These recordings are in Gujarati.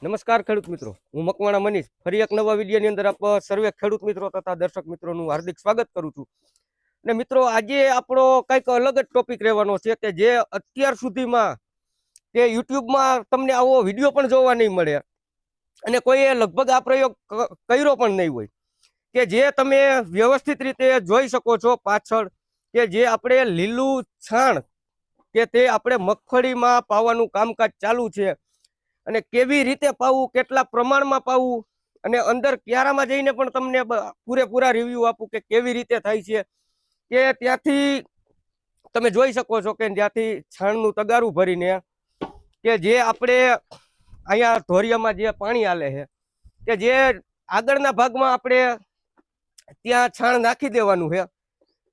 નમસ્કાર ખેડૂત મિત્રો, હું મકવાણા મનીષ ફરી એક નવા વિડીયોની અંદર આપ સર્વે ખેડૂત મિત્રો તથા દર્શક મિત્રોનું હાર્દિક સ્વાગત કરું છું. અને મિત્રો આજે આપણો કંઈક અલગ જ ટોપિક રહેવાનો છે કે જે અત્યાર સુધીમાં કે યુટ્યુબમાં તમને આવો વિડીયો પણ જોવા નહીં મળે અને કોઈએ લગભગ આ પ્રયોગ કર્યો પણ નહીં હોય કે જે તમે વ્યવસ્થિત રીતે જોઈ શકો છો પાછળ કે જે આપણે લીલું છાણ કે તે આપણે મગફળીમાં પાવાનું કામકાજ ચાલુ છે. અને કેવી રીતે પાવું, કેટલા પ્રમાણમાં પાવું અને અંદર ક્યારામાં જઈને પણ તમને પૂરેપૂરા રિવ્યુ આપું કે કેવી રીતે થાય છે. કે ત્યાંથી તમે જોઈ શકો છો કે ત્યાંથી છાણનું તગારું ભરીને કે જે આપણે અહીંયા ધોરિયામાં જે પાણી હાલે છે કે જે આગળના ભાગમાં આપણે ત્યાં છાણ નાખી દેવાનું છે,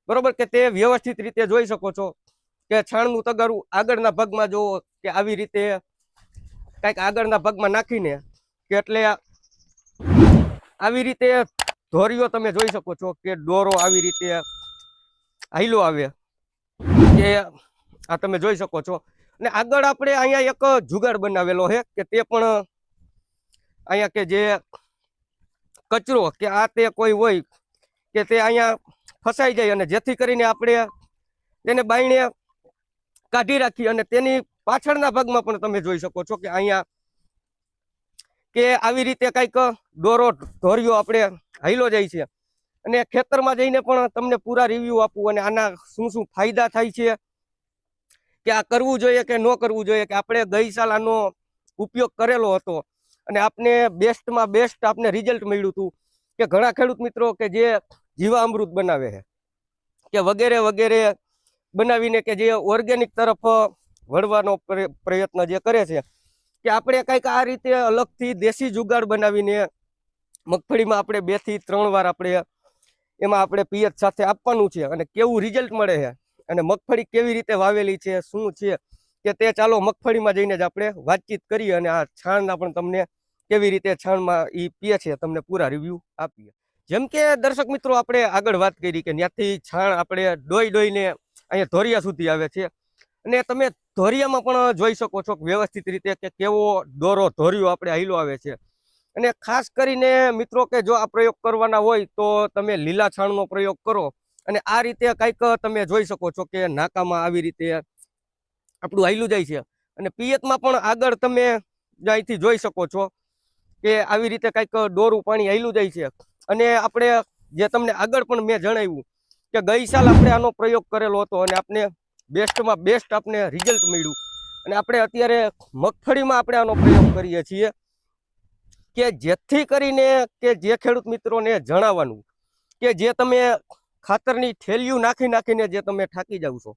બરોબર. કે તે વ્યવસ્થિત રીતે જોઈ શકો છો કે છાણનું તગારું આગળના ભાગમાં જો કે આવી રીતે કંઈક આગળના ભાગમાં નાખીને કે એટલે આવી રીતે ધોરીઓ તમે જોઈ શકો છો કે દોરો આવી રીતે હાઈલો આવે કે આ તમે જોઈ શકો છો. અને આગળ આપણે અહીંયા એક જુગાડ બનાવેલો છે કે તે પણ અહીંયા કે જે કચરો કે આ તે કોઈ હોય કે તે અહીંયા ફસાઈ જાય અને જેથી કરીને આપણે તેને બાયણે કાઢી રાખી અને તેની પાછળના ભાગમાં પણ તમે જોઈ શકો છો કે અહીંયા કે આવી રીતે કંઈક દોરો ધોરિયો આપણે હાઈલો જાય છે. અને ખેતરમાં જઈને પણ તમને પૂરા રિવ્યુ આપું અને આના શું શું ફાયદા થાય છે કે આ કરવું જોઈએ કે ન કરવું જોઈએ. કે આપણે ગઈ સાલ આનો ઉપયોગ કરેલો હતો અને આપને બેસ્ટમાં બેસ્ટ આપને રિઝલ્ટ મળ્યું હતું કે ઘણા ખેડૂત મિત્રો કે જે જીવામૃત બનાવે છે કે વગેરે વગેરે બનાવીને કે જે ઓર્ગેનિક તરફ વળવાનો પ્રયત્ન જે કરે છે કે આપણે કંઈક આ રીતે અલગથી દેશી જુગાડ બનાવીને મગફળીમાં આપણે 2 થી 3 વાર આપણે એમાં આપણે પિયત સાથે આપવાનું છે અને કેવું રિઝલ્ટ મળે છે અને મગફળી કેવી રીતે વાવેલી છે શું છે કે તે ચાલો મગફળીમાં જઈને જ આપણે વાતચીત કરીએ અને આ છાણના પણ તમને કેવી રીતે છાણમાં એ પીએ છે તમને પૂરા રિવ્યુ આપીએ. જેમ કે દર્શક મિત્રો આપણે આગળ વાત કરી કે ત્યાંથી છાણ આપણે ડોઈને અહીંયા ધોરિયા સુધી આવે છે અને તમે ધોરિયામાં પણ જોઈ શકો છો વ્યવસ્થિત રીતે કે કેવો દોરો ધોરિયો આપણે હાઈલો આવે છે. અને ખાસ કરીને મિત્રો કે જો આ પ્રયોગ કરવાના હોય તો તમે લીલા છાણનો પ્રયોગ કરો અને આ રીતે કંઈક તમે જોઈ શકો છો કે નાકામાં આવી રીતે આપણું હાઈલું જાય છે અને પિયતમાં પણ આગળ તમે અહીંથી જોઈ શકો છો કે આવી રીતે કંઈક દોરું પાણી હાઈલું જાય છે. અને આપણે જે તમને આગળ પણ મેં જણાવ્યું કે ગઈ સાલ આપણે આનો પ્રયોગ કરેલો હતો અને આપણે બેસ્ટમાં બેસ્ટ આપણે રિઝલ્ટ મળ્યું અને આપણે અત્યારે મગફળીમાં આપણે આનો પ્રયોગ કરીએ છીએ કે જેથી કરીને કે જે ખેડૂત મિત્રોને જણાવવાનું કે જે તમે ખાતરની થેલીઓ નાખીને જે તમે થાકી જાવ છો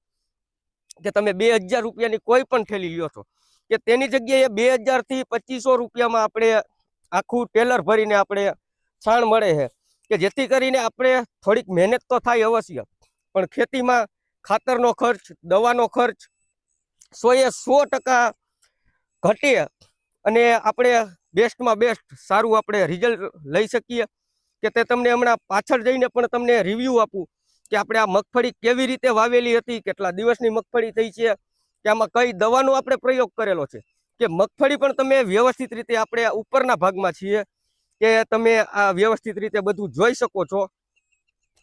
કે તમે 2000 રૂપિયાની કોઈ પણ થેલી લ્યો છો કે તેની જગ્યાએ 2000 થી 2500 રૂપિયામાં આપણે આખું ટેલર ભરીને આપણે છાણ મળે છે કે જેથી કરીને આપણે થોડીક મહેનત તો થાય અવશ્ય પણ ખેતીમાં ખાતરનો ખર્ચ, દવાનો ખર્ચ 100% ઘટે અને આપણે બેસ્ટમાં બેસ્ટ સારું આપણે રિઝલ્ટ લઈ શકીએ. કે તે તમને હમણાં પાછળ જઈને પણ તમને રિવ્યુ આપું કે આપણે આ મગફળી કેવી રીતે વાવેલી હતી, કેટલા દિવસની મગફળી થઈ છે, કે આમાં કઈ દવાનો આપણે પ્રયોગ કરેલો છે. કે મગફળી પણ તમે વ્યવસ્થિત રીતે આપણે ઉપરના ભાગમાં છીએ કે તમે આ વ્યવસ્થિત રીતે બધું જોઈ શકો છો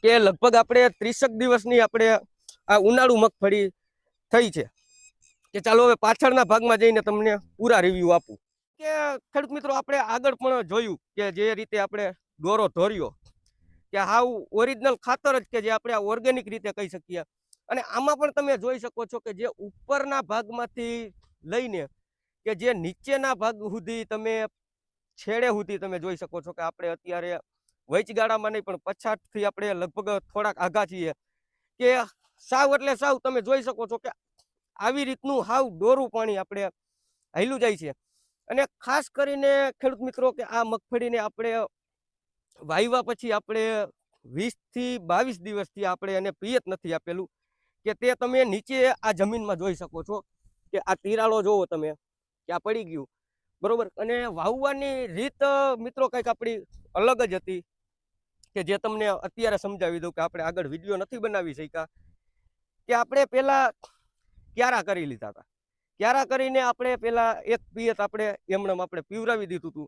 કે લગભગ આપણે 30 દિવસની આપણે આ ઉનાળુ મગફળી થઈ છે. કે ચાલો હવે પાછળના ભાગમાં જઈને તમને પૂરા રિવ્યુ આપું. કે ખેડૂત મિત્રો આપણે આગળ પણ જોયું કે જે રીતે આપણે દોરો ધોર્યો કે હાવ ઓરિજિનલ ખાતર જ કે જે આપણે આ ઓર્ગેનિક રીતે કહી શકીએ. અને આમાં પણ તમે જોઈ શકો છો કે જે ઉપરના ભાગમાંથી લઈને કે જે નીચેના ભાગ સુધી તમે છેડે સુધી તમે જોઈ શકો છો કે આપણે અત્યારે વચગાળામાં નહીં પણ પછાતથી આપણે લગભગ થોડાક આઘા છીએ કે સાવ એટલે સાવ તમે જોઈ શકો છો કે આવી રીતનું હાવ દોરું પાણી આપણે હાઈલું જાય છે. અને ખાસ કરીને ખેડૂત મિત્રો કે આ મગફળીને આપણે વાવ્યા પછી આપણે 20 થી 22 દિવસથી આપણે એને પિયત નથી આપેલું કે તે તમે નીચે આ જમીનમાં જોઈ શકો છો કે આ તિરાડો જોવો તમે કે આ પડી ગયું, બરોબર. અને વાવવાની રીત મિત્રો કંઈક આપણી અલગ જ હતી કે જે તમને અત્યારે સમજાવી દઉં કે આપણે આગળ વિડીયો નથી બનાવી શક્યા કે આપણે પહેલા ક્યારા કરી લીધા હતા ક્યારા કરીને આપણે પેલા એક પિયત આપણે એમણમ આપણે પીવરાવી દીધું હતું,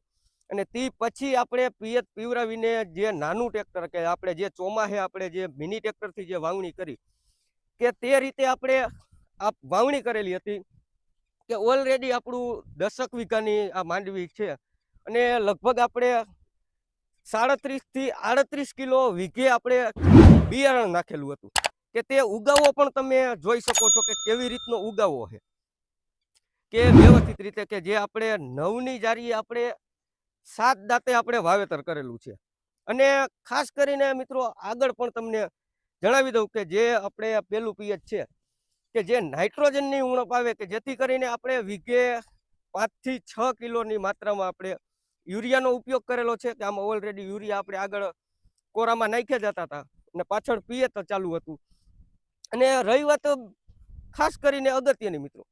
અને તે પછી આપણે પિયત પીવરાવીને જે નાનું ટ્રેક્ટર કે આપણે જે ચોમાસે આપણે જે મિની ટ્રેક્ટરથી જે વાવણી કરી કે તે રીતે આપણે આ વાવણી કરેલી હતી કે ઓલરેડી આપણું 10 વીઘાની આ માંડવી છે, અને લગભગ આપણે 37 થી 38 કિલો વીઘે આપણે બિયારણ નાખેલું હતું કે તે ઉગાવો પણ તમે જોઈ શકો છો કે કેવી રીતનો ઉગાવો છે કે વ્યવસ્થિત રીતે કે જે આપણે નવની જારીએ આપણે 7 દાંતે આપણે વાવેતર કરેલું છે. અને ખાસ કરીને મિત્રો આગળ પણ તમને જણાવી દઉં કે જે આપણે પેલું પિયત છે કે જે નાઇટ્રોજનની ઉણપ આવે કે જેથી કરીને આપણે વીઘે 5 થી 6 કિલોની માત્રામાં આપણે યુરિયાનો ઉપયોગ કરેલો છે કે આમાં ઓલરેડી યુરિયા આપણે આગળ કોરામાં નાખ્યા જતા હતા અને પાછળ પિયત ચાલુ હતું. અને રહી વાત ખાસ કરીને અગત્યની મિત્રો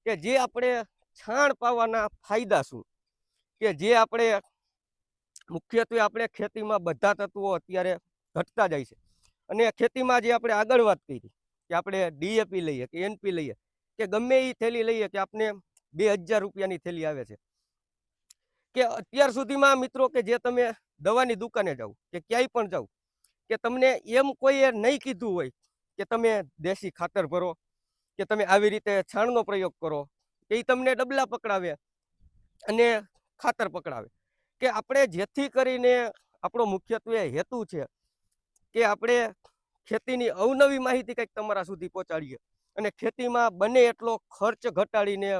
કે જે આપણે છાણ પાવાના ફાયદા શું, કે જે આપણે મુખ્યત્વે આપણે ખેતીમાં બધા તત્વો અત્યારે ઘટતા જાય છે, અને ખેતીમાં જે આપણે આગળ વાત કરી કે આપણે ડીએપી લઈએ કે એનપી લઈએ કે ગમે એ થેલી લઈએ કે આપણે 2000 રૂપિયાની થેલી આવે છે, કે અત્યાર સુધીમાં મિત્રો કે જે તમે દવાની દુકાને જાઓ કે ક્યાંય પણ જાઓ કે તમને એમ કોઈએ નહીં કીધું હોય કે તમે દેશી ખાતર ભરો કે તમે આવી રીતે છાણનો પ્રયોગ કરો, કે એ તમને ડબલા પકડાવે અને ખાતર પકડાવે, કે આપણે જેથી કરીને આપણો મુખ્યત્વે હેતુ છે કે આપણે ખેતીની અવનવી માહિતી કંઈક તમારા સુધી પહોંચાડીએ અને ખેતીમાં બને એટલો ખર્ચ ઘટાડીને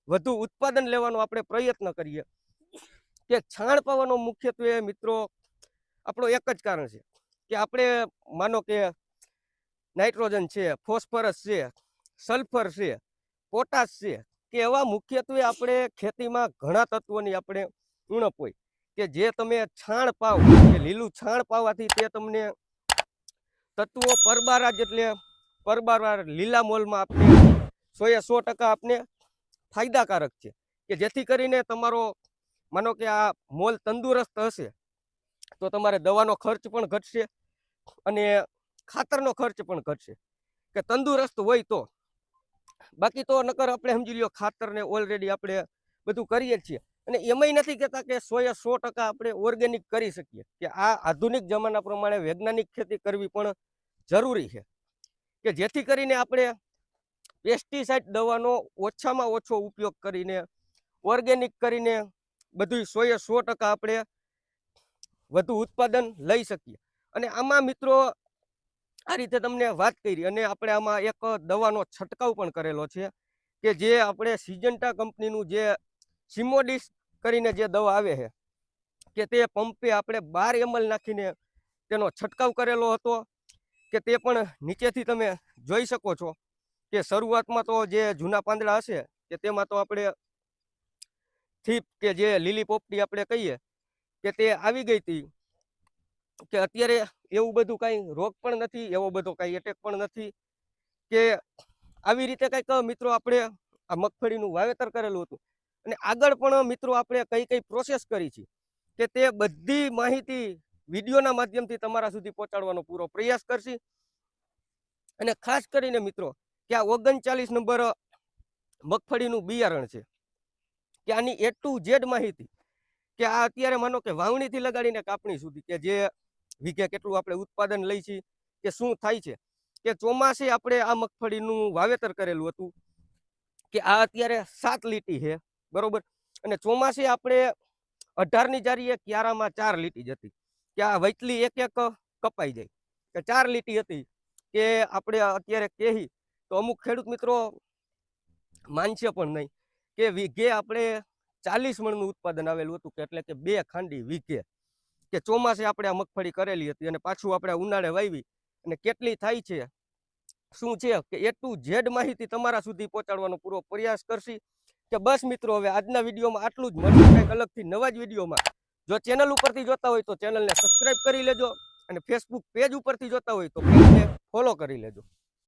વધુ ઉત્પાદન લેવાનો આપણે પ્રયત્ન કરીએ. કે છાણ પાવાનો મુખ્યત્વે મિત્રો આપણો એક જ કારણ છે કે આપણે માનો કે નાઇટ્રોજન છે, ફોસ્ફરસ છે, સલ્ફર છે, પોટાશ છે, કે એવા મુખ્યત્વે આપણે ખેતીમાં ઘણા તત્વોની આપણે ઉણપ હોય કે જે તમે છાણ પાવ કે લીલું છાણ પાવાથી તે તમને તત્વો પરબારા એટલે પરબારા લીલા મોલમાં આપણે 100% આપણે ફાયદાકારક છે, કે જેથી કરીને તમારો માનો કે આ મોલ તંદુરસ્ત હશે તો તમારે દવાનો ખર્ચ પણ ઘટશે અને ખાતરનો ખર્ચ પણ ઘટશે, કે તંદુરસ્ત હોય તો. બાકી તો નકર આપણે સમજી લ્યો ખાતરને ઓલરેડી આપણે બધું કરીએ જ છીએ, અને એમાંય નથી કહેતા કે 100% આપણે ઓર્ગેનિક કરી શકીએ, કે આ આધુનિક જમાના પ્રમાણે વૈજ્ઞાનિક ખેતી કરવી પણ જરૂરી છે, કે જેથી કરીને આપણે પેસ્ટિસાઇડ દવાનો ઓછામાં ઓછો ઉપયોગ કરીને ઓર્ગેનિક કરીને બધું 100% આપણે વધુ ઉત્પાદન લઈ શકીએ. અને આમાં મિત્રો આ રીતે તમને વાત કરી, અને આપણે આમાં એક દવાનો છંટકાવ પણ કરેલો છે કે જે આપણે સિજન્ટા કંપનીનું જે સિમોડિસ કરીને જે દવા આવે છે કે તે પંપે આપણે 12 ml નાખીને તેનો છંટકાવ કરેલો હતો, કે તે પણ નીચેથી તમે જોઈ શકો છો કે શરૂઆતમાં તો જે જૂના પાંદડા હશે કે તેમાં તો આપણે થીપ કે જે લીલી પોપટી આપણે કહીએ કે તે આવી ગઈ હતી, કે અત્યારે એવું બધું કાંઈ રોગ પણ નથી, એવો બધો કાંઈ એટેક પણ નથી, કે આવી રીતે કંઈક મિત્રો આપણે આ મગફળીનું વાવેતર કરેલું હતું. અને આગળ પણ મિત્રો આપણે કઈ કઈ પ્રોસેસ કરી છે કે તે બધી માહિતી વિડીયોના માધ્યમથી તમારા સુધી પહોંચાડવાનો પૂરો પ્રયાસ કરશે. અને ખાસ કરીને મિત્રો કે આ 39 નંબર મગફળીનું બિયારણ છે કે આની A to Z માહિતી કે આ અત્યારે માનો કે વાવણીથી લગાડીને કાપણી સુધી કે જે વીઘે કેટલું આપણે ઉત્પાદન લઈ છીએ કે શું થાય છે, કે ચોમાસે આપણે આ મગફળીનું વાવેતર કરેલું હતું કે આ અત્યારે 7 લીટી છે બરોબર, અને ચોમાસે આપણે 18ની જારીએ ક્યારામાં 4 લીટી જ હતી, કે આ વૈટલી એક એક કપાઈ જાય કે 4 લીટી હતી, કે આપણે અત્યારે કહી તો અમુક ખેડૂત મિત્રો માનશે પણ નહીં કે વીઘે આપણે 40 મણનું ઉત્પાદન આવેલું હતું, કે એટલે કે 2 ખાંડી વીઘે, કે ચોમાસે આપણે આ મગફળી કરેલી હતી અને પાછું આપણે ઉનાળે વાવી, અને કેટલી થાય છે શું છે કે A to Z માહિતી તમારા સુધી પહોંચાડવાનો પૂરો પ્રયાસ કરશી. કે બસ મિત્રો હવે આજના વિડીયોમાં આટલું જ, મળશે કંઈક અલગથી નવા જ વિડીયોમાં. જો ચેનલ ઉપરથી જોતા હોય તો ચેનલને સબસ્ક્રાઇબ કરી લેજો, અને ફેસબુક પેજ ઉપરથી જોતા હોય તો પેજને ફોલો કરી લેજો.